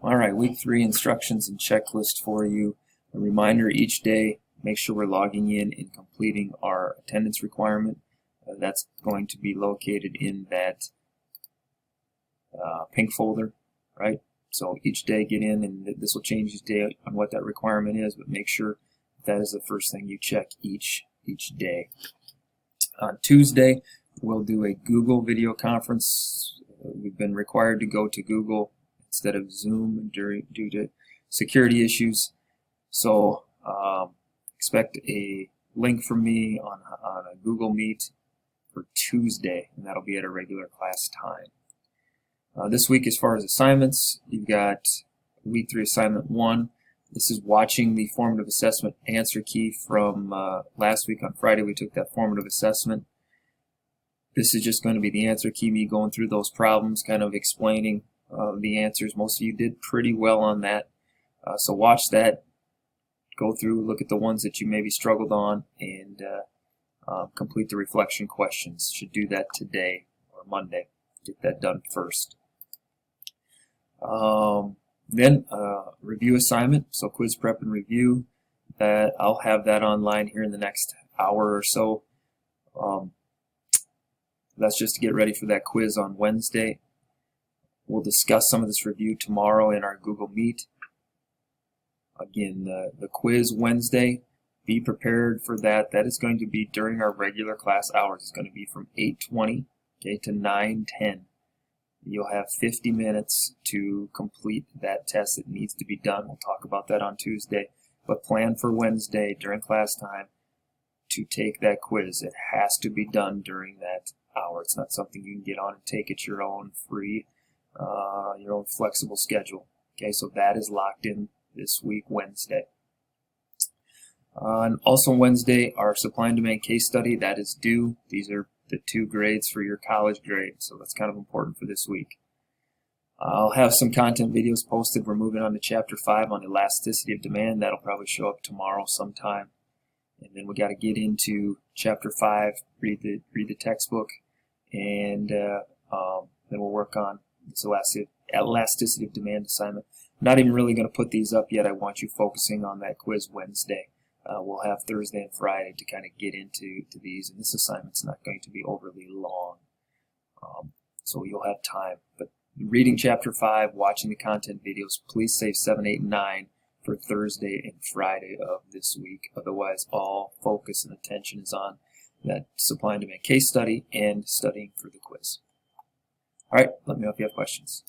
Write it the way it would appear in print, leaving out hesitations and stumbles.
All right, week 3 instructions and checklist for you. A reminder each day, make sure we're logging in and completing our attendance requirement. That's going to be located in that pink folder, right? So each day get in, and this will change each day on what that requirement is, but make sure that is the first thing you check each day. On Tuesday, we'll do a Google video conference. We've been required to go to Google instead of Zoom due to security issues. So expect a link from me on a Google Meet for Tuesday, and that'll be at a regular class time. This week, as far as assignments, you've got week 3 assignment 1. This is watching the formative assessment answer key from last week on Friday. We took that formative assessment. This is just going to be the answer key, me going through those problems, kind of explaining the answers. Most of you did pretty well on that. So watch that, go through, look at the ones that you maybe struggled on, and complete the reflection questions. Should do that today or Monday. Get that done first. Then review assignment, so quiz prep and review. That I'll have that online here in the next hour or so. That's just to get ready for that quiz on Wednesday. We'll discuss some of this review tomorrow in our Google Meet. Again, the quiz Wednesday, be prepared for that. That is going to be during our regular class hours. It's going to be from 8:20 to 9:10. You'll have 50 minutes to complete that test. It needs to be done. We'll talk about that on Tuesday. But plan for Wednesday during class time to take that quiz. It has to be done during that hour. It's not something you can get on and take at your own free, your own flexible schedule. Okay, so that is locked in this week, Wednesday. And also Wednesday, our supply and demand case study, that is due. These are the 2 grades for your college grade, so that's kind of important for this week. I'll have some content videos posted. We're moving on to Chapter 5 on elasticity of demand. That'll probably show up tomorrow sometime. And then we got to get into Chapter 5, read the textbook, and then we'll work on this elasticity of demand assignment. I'm not even really going to put these up yet. I want you focusing on that quiz Wednesday. We'll have Thursday and Friday to kind of get into these, and this assignment's not going to be overly long, so you'll have time. But reading Chapter 5, watching the content videos, please save 7, 8, and 9 for Thursday and Friday of this week. Otherwise, all focus and attention is on that supply and demand case study and studying for the quiz. All right, let me know if you have questions.